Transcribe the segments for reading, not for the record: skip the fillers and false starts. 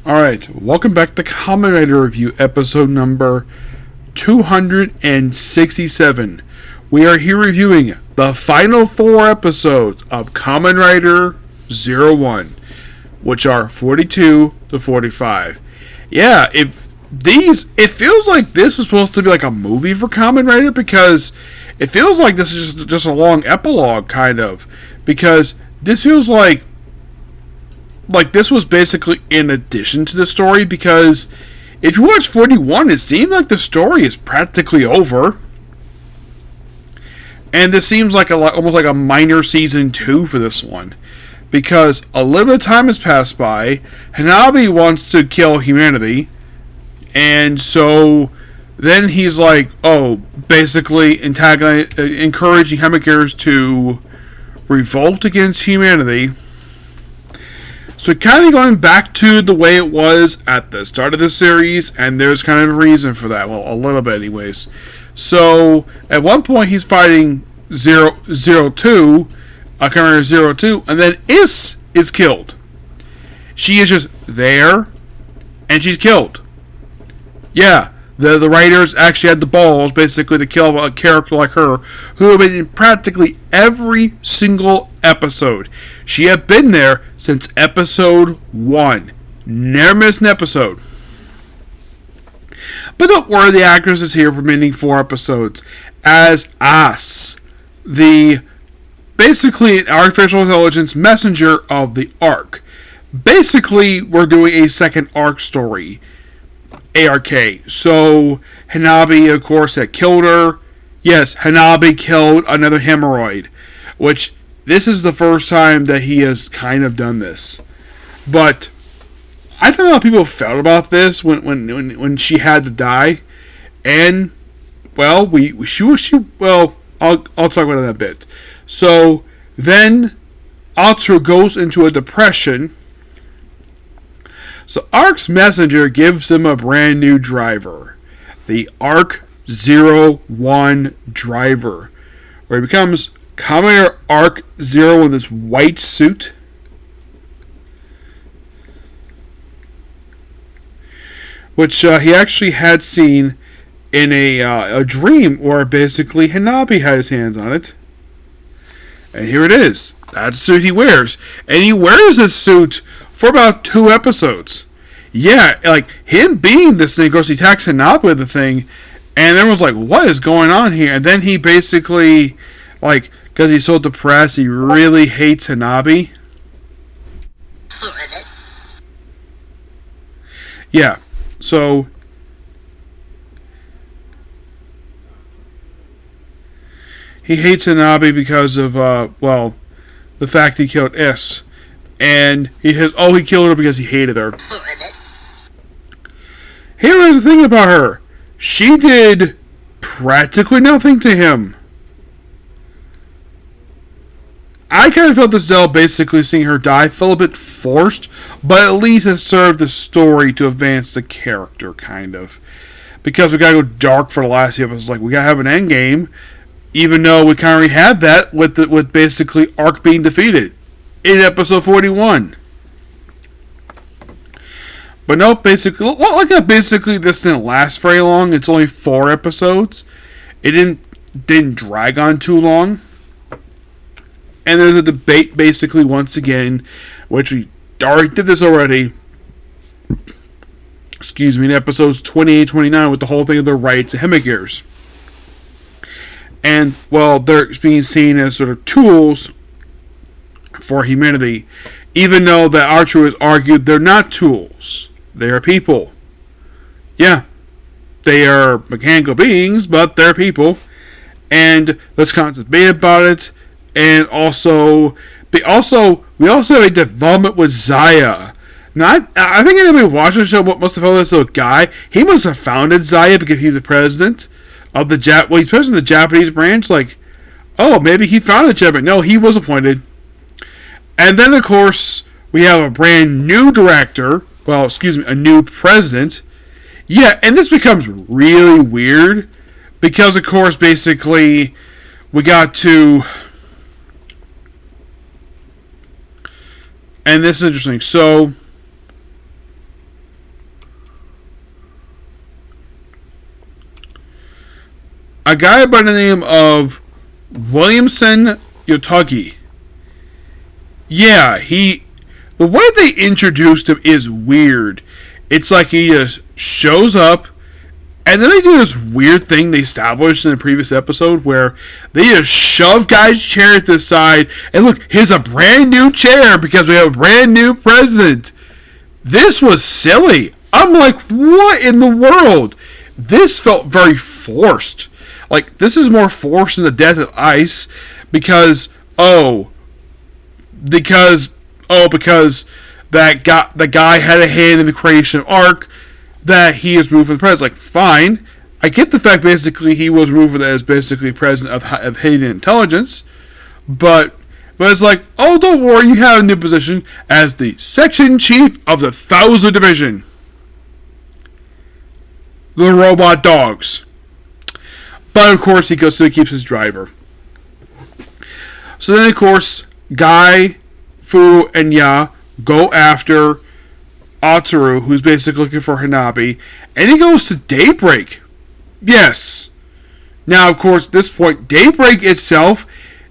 Alright, welcome back to Kamen Rider Review, episode number 267. We are here reviewing the final 4 episodes of Kamen Rider 01, which are 42 to 45. Yeah, it feels like this is supposed to be like a movie for Kamen Rider, because it feels like this is just a long epilogue, kind of, because this feels like this was basically in addition to the story, because if you watch 41, it seemed like the story is practically over. And this seems like almost like a minor season 2 for this one, because a little bit of time has passed by. Hanabi wants to kill humanity, and so then he's like, basically encouraging Hemikers to revolt against humanity. So kind of going back to the way it was at the start of the series, and there's kind of a reason for that. Well, a little bit anyways. So at one point he's fighting 02, Kamen Rider 02, and then Is killed. She is just there, and she's killed. Yeah, the writers actually had the balls, basically, to kill a character like her, who had been in practically every single episode. She had been there since episode 1. Never missed an episode. But don't worry, the actress is here for remaining 4 episodes as As, the basically an artificial intelligence messenger of the Ark. Basically, we're doing a second Ark story. ARK. So, Hanabi, of course, had killed her. Yes, Hanabi killed another hemorrhoid, which this is the first time that he has kind of done this. But I don't know how people felt about this when she had to die. And well, I'll talk about it in a bit. So then Atsu goes into a depression. So Ark's messenger gives him a brand new driver, the Ark 01 driver, where he becomes Kamen Rider Ark 0 in this white suit. Which he actually had seen in a dream where basically Hanabi had his hands on it. And here it is. That's the suit he wears. And he wears this suit for about 2 episodes. Yeah, like him being this thing, of course he attacks Hanabi with the thing, and everyone's like, what is going on here? And then he basically, like, because he's so depressed, he really hates Hanabi. Yeah, so he hates Hanabi because of, the fact he killed S. And he killed her because he hated her. Here is the thing about her. She did practically nothing to him. I kind of felt this Dell basically seeing her die felt a bit forced, but at least it served the story to advance the character, kind of. Because we gotta go dark for the last episode. Like, we gotta have an end game, even though we kind of already had that with basically Ark being defeated in episode 41. But no, basically this didn't last very long. It's only 4 episodes. It didn't drag on too long. And there's a debate basically once again, which we already did this already. Excuse me, in episodes 28, 29, with the whole thing of the rights of Hemikers. And well, they're being seen as sort of tools for humanity, even though the Archer has argued they're not tools. They are people. Yeah, they are mechanical beings, but they're people. And let's constant debate about it. And we also have a development with Zaya. Now, I think anybody watching the show must have felt this little guy. He must have founded Zaya because he's the president of the he's president of the Japanese branch. Like, oh, maybe he founded Japan. No, he was appointed. And then, of course, we have a brand new director. A new president. Yeah, and this becomes really weird. Because, of course, basically, we got to... And this is interesting. So, a guy by the name of Williamson Yotagi. Yeah, the way they introduced him is weird. It's like he just shows up, and then they do this weird thing they established in the previous episode where they just shove guys' chairs to the side, and look, here's a brand new chair because we have a brand new president. This was silly. I'm like, what in the world? This felt very forced. Like, this is more forced than the death of Ice because, because the guy had a hand in the creation of Ark, that he is removed from the president. Like, fine. I get the fact basically he was removed as basically president of hidden intelligence, but it's like, oh, don't worry, you have a new position as the section chief of the 1000 Division. The robot dogs. But of course, he still keeps his driver. So then, of course, Guy, Fu, and Ya go after Ataru, who's basically looking for Hanabi, and he goes to Daybreak. Yes. Now, of course, at this point, Daybreak itself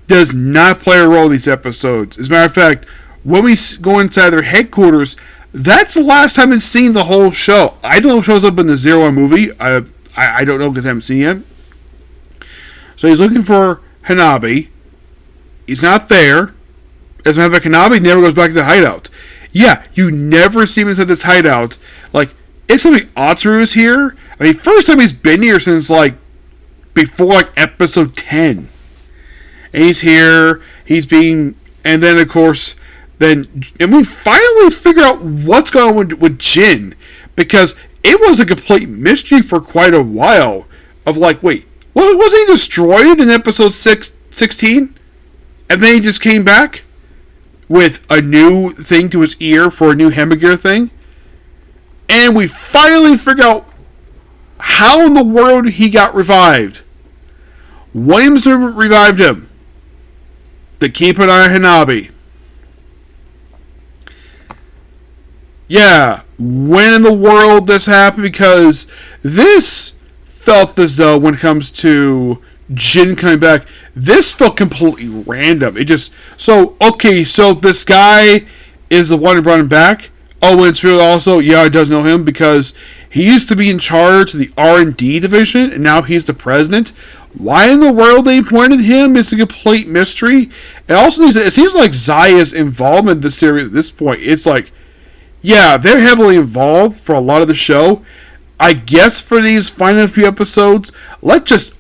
does not play a role in these episodes. As a matter of fact, when we go inside their headquarters, that's the last time I've seen the whole show. I don't know if it shows up in the Zero One movie. I don't know because I haven't seen it yet. So he's looking for Hanabi. He's not there. As a matter of fact, Hanabi never goes back to the hideout. Yeah, you never see him inside this hideout. Like, it's something Ataru is here. I mean, first time he's been here since, like, before, like, episode 10. And he's here. And then, of course, and we finally figure out what's going on with Jin. Because it was a complete mystery for quite a while. Of, like, wait, wasn't he destroyed in episode 16? And then he just came back with a new thing to his ear for a new Hemigear thing. And we finally figure out how in the world he got revived. Williamson revived him to keep an eye on Hanabi. Yeah, when in the world this happened? Because this felt as though when it comes to Jin coming back, this felt completely random. So this guy is the one running back. Oh, and it's really also, yeah, it does know him because he used to be in charge of the R&D division, and now he's the president. Why in the world they appointed him is a complete mystery. And also, it seems like Zaya's involvement in this series at this point, it's like, yeah, they're heavily involved for a lot of the show. I guess for these final few episodes, let's just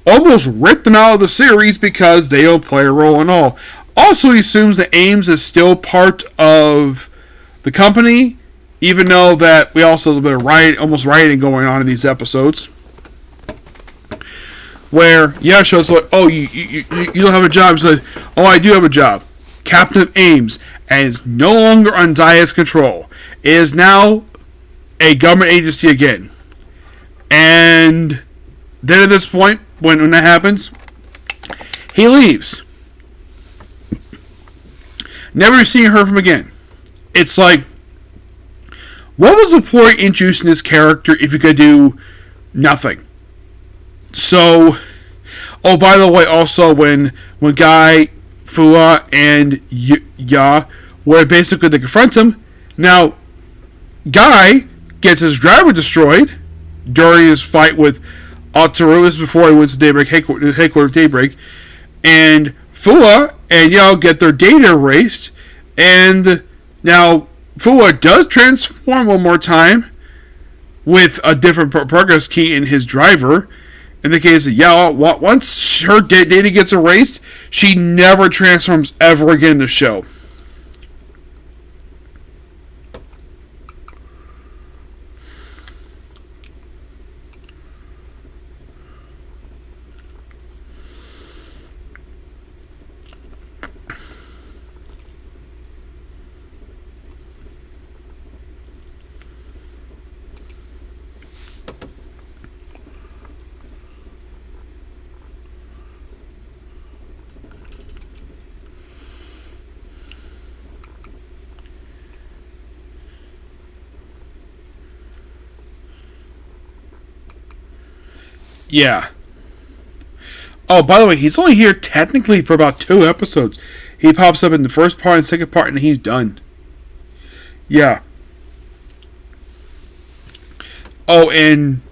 almost rip them out of the series because they don't play a role at all. Also, he assumes that Ames is still part of the company, even though that we also have a bit of almost rioting going on in these episodes. Where, yeah, shows like, oh, you don't have a job. So, oh, I do have a job. Captain Ames, and is no longer on Zaya's control. It is now a government agency again. And then at this point, when that happens, he leaves. Never seen her from again. It's like, what was the point introducing this character if you could do nothing? So, oh, by the way, also when Guy, Fua, and Ya were basically to confront him, now Guy gets his driver destroyed during his fight with Ataru. This is before he went to Daybreak headquarters Daybreak, and Fua and Yao get their data erased, and now Fua does transform one more time with a different progress key in his driver. In the case of Yao, once her data gets erased, she never transforms ever again in the show. Yeah. Oh, by the way, he's only here technically for about 2 episodes. He pops up in the first part and second part, and he's done. Yeah. Oh, and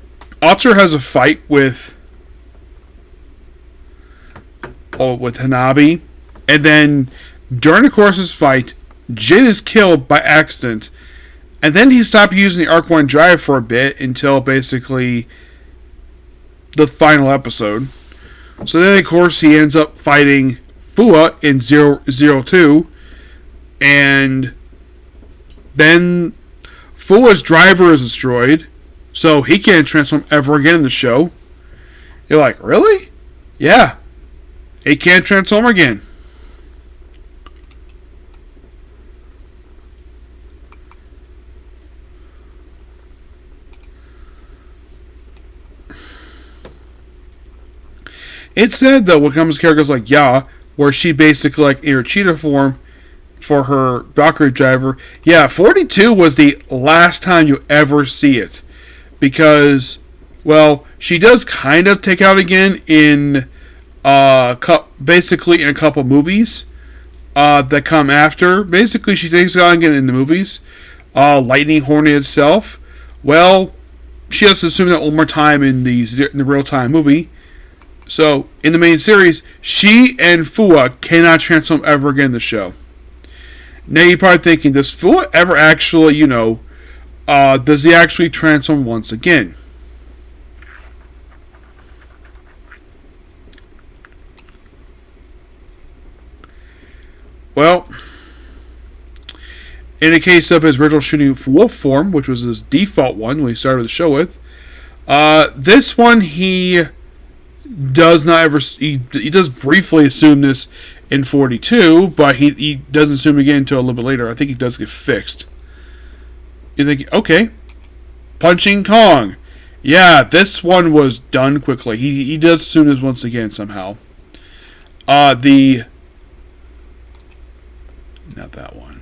Alter has a fight with Hanabi, and then during the course of this fight, Jin is killed by accident, and then he stopped using the Arc 1 drive for a bit until basically the final episode. So then, of course, he ends up fighting Fua in 002, and then Fua's driver is destroyed, so he can't transform ever again in the show. You're like, really? Yeah. He can't transform again. It's said, though, when it comes to characters like Ya, where she basically, like, in her cheetah form for her Valkyrie driver, yeah, 42 was the last time you ever see it. Because, well, she does kind of take out again in, basically in a couple movies that come after. Basically, she takes it out again in the movies. Lightning Hornet itself, well, she has to assume that one more time in the real-time movie. So, in the main series, she and Fua cannot transform ever again in the show. Now you're probably thinking, does Fua ever actually, does he actually transform once again? Well, in the case of his original shooting wolf form, which was his default one we started the show with, this one he does not ever. He does briefly assume this in 42, but he doesn't assume again until a little bit later. I think he does get fixed. You think, okay, punching Kong. Yeah, this one was done quickly. He does assume this once again somehow. The not that one.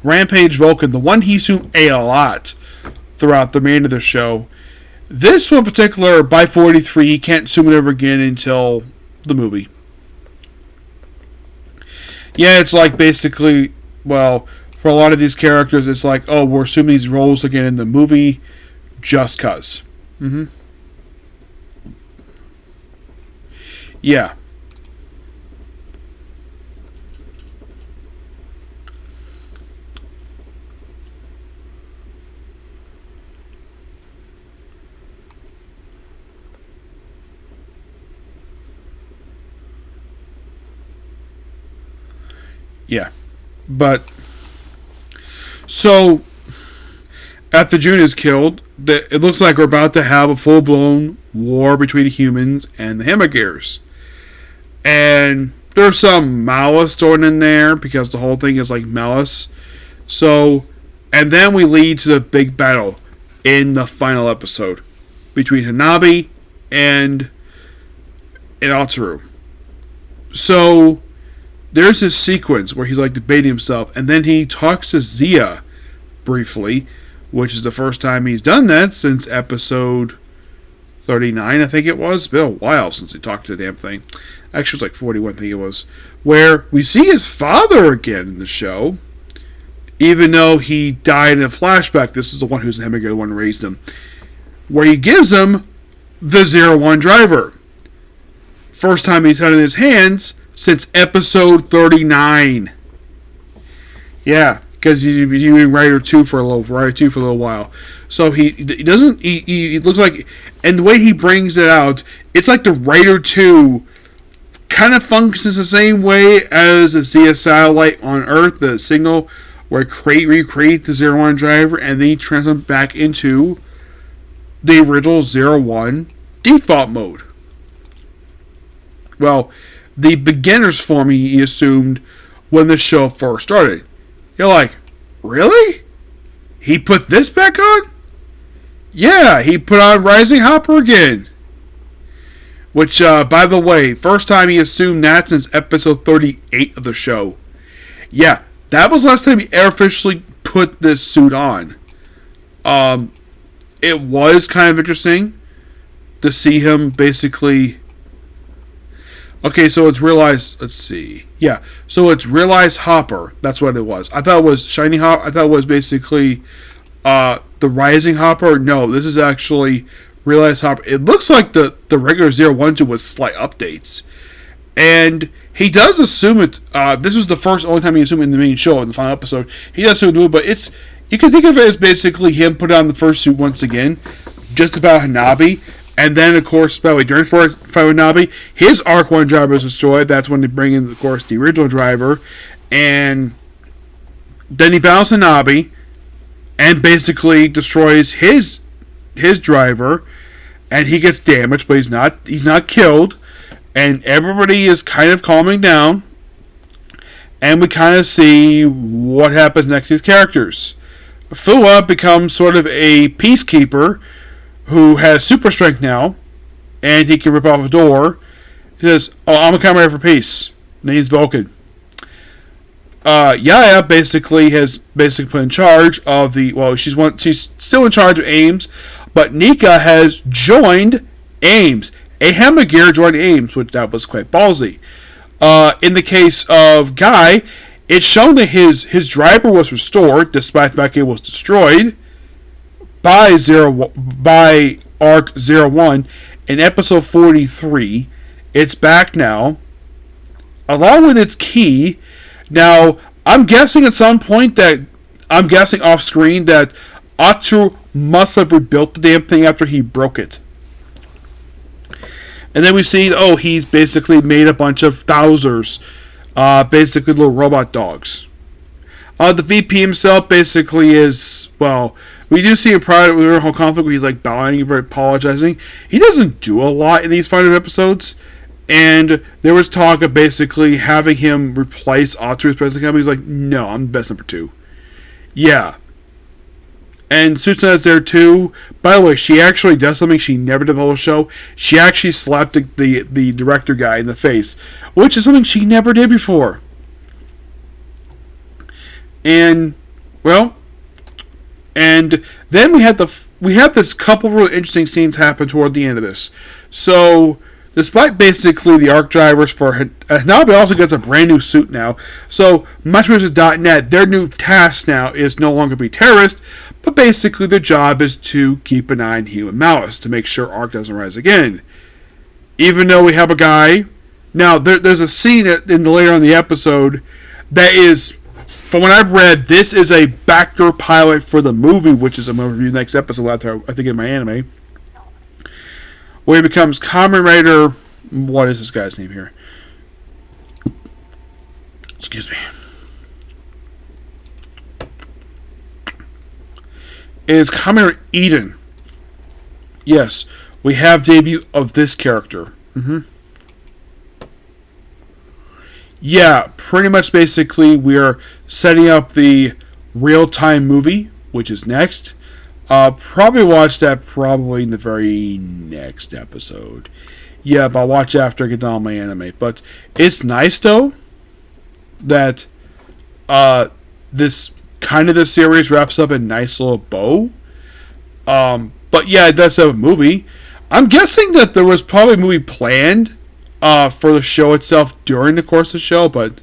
Rampage Vulcan, the one he assumed a lot throughout the remainder of the show. This one in particular, by 43, he can't assume it ever again until the movie. Yeah, it's like basically, well, for a lot of these characters, it's like, oh, we're assuming these roles again in the movie just cuz. Yeah. Yeah. But, so, after June is killed, it looks like we're about to have a full-blown war between the humans and the Hemigears. And there's some malice thrown in there, because the whole thing is like malice. So, and then we lead to the big battle in the final episode between Hanabi and Altaru. So, there's this sequence where he's like debating himself, and then he talks to Zia briefly, which is the first time he's done that since episode 39, I think it was. It's been a while since he talked to the damn thing. Actually, it was like 41, I think it was. Where we see his father again in the show, even though he died in a flashback. This is the one who's the Hemigear, the one who raised him. Where he gives him the 01 driver. First time he's had it in his hands since episode 39. Yeah, because he's been doing Rider 2 for a little while. So he doesn't, he looks like, and the way he brings it out, it's like the Rider 2 kind of functions the same way as the Zia satellite on Earth, the signal, where recreate the 01 driver, and then he transforms back into the original 01 default mode. Well, the beginner's form he assumed when the show first started. You're like, really? He put this back on? Yeah, he put on Rising Hopper again. Which, by the way, first time he assumed that since episode 38 of the show. Yeah, that was the last time he ever officially put this suit on. It was kind of interesting to see him basically Okay, so it's realized. Let's see. Yeah, so it's realized Hopper. That's what it was. I thought it was Shiny Hopper. I thought it was basically the Rising Hopper. No, this is actually realized Hopper. It looks like the regular 012 with slight updates, and he does assume it. This was the only time he assumed in the main show in the final episode. He does assume it, but it's you can think of it as basically him put on the first suit once again, just about Hanabi. And then, of course, by the way, during fight with Nabi, his Arc 1 driver is destroyed. That's when they bring in, of course, the original driver. And then he battles Hanabi and basically destroys his driver. And he gets damaged, but he's not killed. And everybody is kind of calming down. And we kind of see what happens next to these characters. Fua becomes sort of a peacekeeper who has super strength now, and he can rip off a door. He says, "Oh, I'm a comrade for peace." And he's Vulcan. Yaya basically has put in charge of the. Well, she's still in charge of Ames, but Nika has joined Ames. A Hamagir joined Ames, which that was quite ballsy. In the case of Guy, it's shown that his driver was restored, despite the fact it was destroyed by Arc 01 in episode 43. It's back now, along with its key. Now, I'm guessing at some point off screen that Atsu must have rebuilt the damn thing after he broke it. And then we see, he's basically made a bunch of Thouser's, basically little robot dogs. The VP himself basically is, well, we do see a prior with the whole conflict where he's like bowing and apologizing. He doesn't do a lot in these final episodes. And there was talk of basically having him replace Atsu as president of the company. He's like, no, I'm the best number 2. Yeah. And Susan is there too. By the way, she actually does something she never did the whole show. She actually slapped the director guy in the face, which is something she never did before. And, well, and then we had this couple of really interesting scenes happen toward the end of this. So, despite basically the arc drivers for Hanabi also gets a brand new suit now. So, Matchmakers.net, their new task now is no longer be terrorist, but basically their job is to keep an eye on human malice to make sure Arc doesn't rise again. Even though we have a guy, now there's a scene in the later on in the episode that is, from what I've read, this is a backdoor pilot for the movie, which is I'm going to review next episode after I think in my anime, where he becomes Kamen Rider. What is this guy's name here? Excuse me. Is Kamen Rider Eden. Yes, we have debut of this character. Yeah, pretty much basically we are setting up the real-time movie, which is next. Probably watch that probably in the very next episode. Yeah, but I'll watch after I get done on my anime. But it's nice, though, that this series wraps up in a nice little bow. But yeah, it does have a movie. I'm guessing that there was probably a movie planned for the show itself during the course of the show, but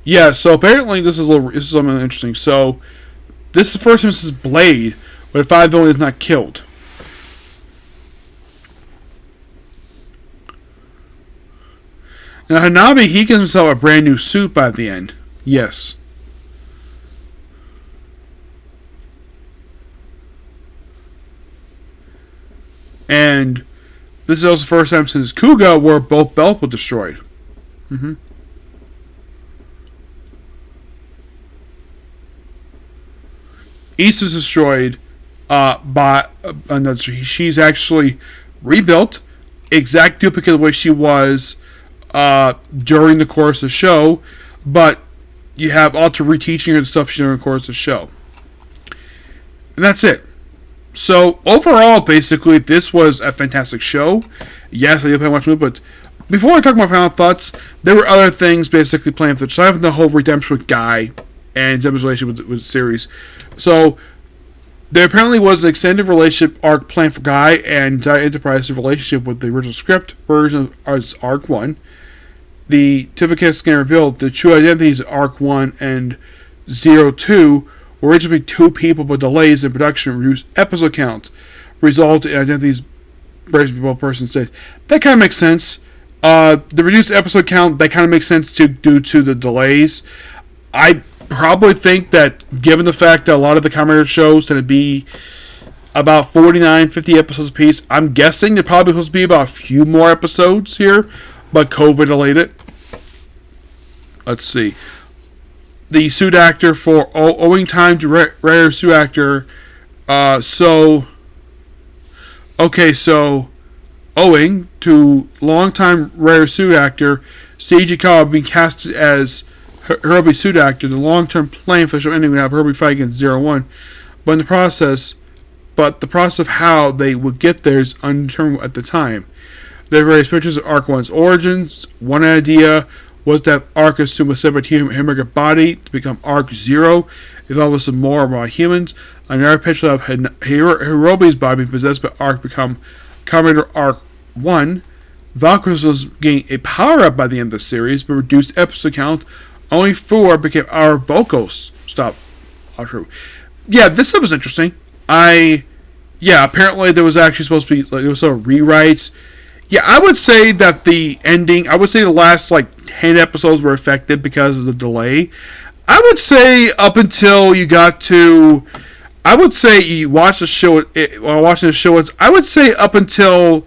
yeah. So apparently, this is something interesting. So this is the first time this is Blade, but if 5 villain is not killed. Now Hanabi, he gives himself a brand new suit by the end. Yes. And this is also the first time since Kuga where both belts were destroyed. East is destroyed by another. She's actually rebuilt, exact duplicate of the way she was during the course of the show, but you have Alta reteaching her the stuff she did during the course of the show. And that's it. So, overall, basically, this was a fantastic show. Yes, I did play much movie, but before I talk about final thoughts, there were other things basically playing for the whole redemption with Guy and Zema's relationship with the series. So there apparently was an extended relationship arc planned for Guy and Guy Enterprise's relationship with the original script version of Arc 1. The Tificus scan revealed the true identities of Arc 1 and Zero 2 were originally two people, but delays in production reduced episode count, resulted in identities both persons said. That kind of makes sense. The reduced episode count, that kind of makes sense due to the delays. I probably think that given the fact that a lot of the Kamen Rider shows tend to be about 49, 50 episodes apiece, I'm guessing they're probably supposed to be about a few more episodes here, but COVID delayed it. Let's see. The suit actor for owing time to rare suit actor. So owing to longtime rare suit actor Seiji Kawa being cast as Hirobi suit actor, the long-term plan for the show ending would have Hirobi fight against Zero One, but the process of how they would get there is undetermined at the time. There are various pictures of Arc 1's origins. One idea was that Arc assumed a separate human body to become Arc Zero, evolve with some more about humans. Another picture of Hirobi's body being possessed by Arc become Kamen Rider Arc 1. Valkyrie was getting a power-up by the end of the series, but reduced episode count. Only 4 became our vocals. Stop. Yeah, this stuff was interesting. Apparently there was actually supposed to be, there was some rewrites. Yeah, I would say that the ending, I would say the last, 10 episodes were affected because of the delay. I would say up until you got to, I would say you watch the show, while watching the show, I would say up until,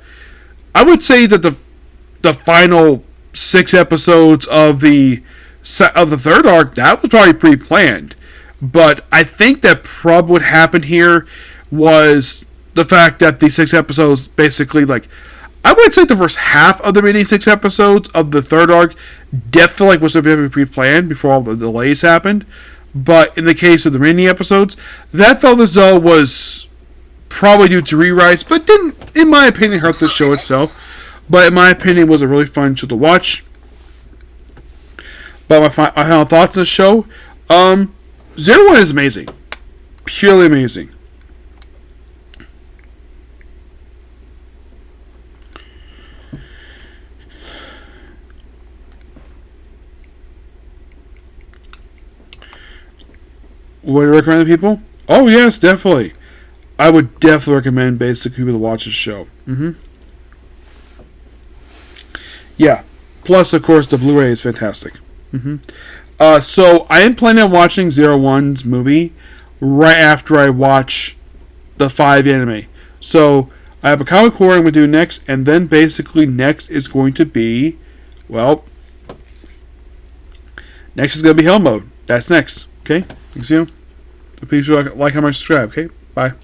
I would say that the final 6 episodes of the third arc, that was probably pre-planned. But I think that probably what happened here was the fact that the 6 episodes basically, I would say the first half of the remaining 6 episodes of the third arc definitely was severely pre-planned before all the delays happened. But in the case of the remaining episodes, that felt as though was probably due to rewrites, but didn't, in my opinion, hurt the show itself. But in my opinion, it was a really fun show to watch. But my final thoughts on the show, Zero One is amazing. Purely amazing. Would you recommend to people? Oh, yes, definitely. I would definitely recommend basic people to watch this show. Yeah. Plus, of course, the Blu-ray is fantastic. So, I am planning on watching Zero One's movie right after I watch the 5 anime. So, I have a comic core I'm going to do next, and then basically next is going to be, next is going to be Hell Mode. That's next. Okay? Thanks, you. Please like, comment, subscribe. Okay? Bye.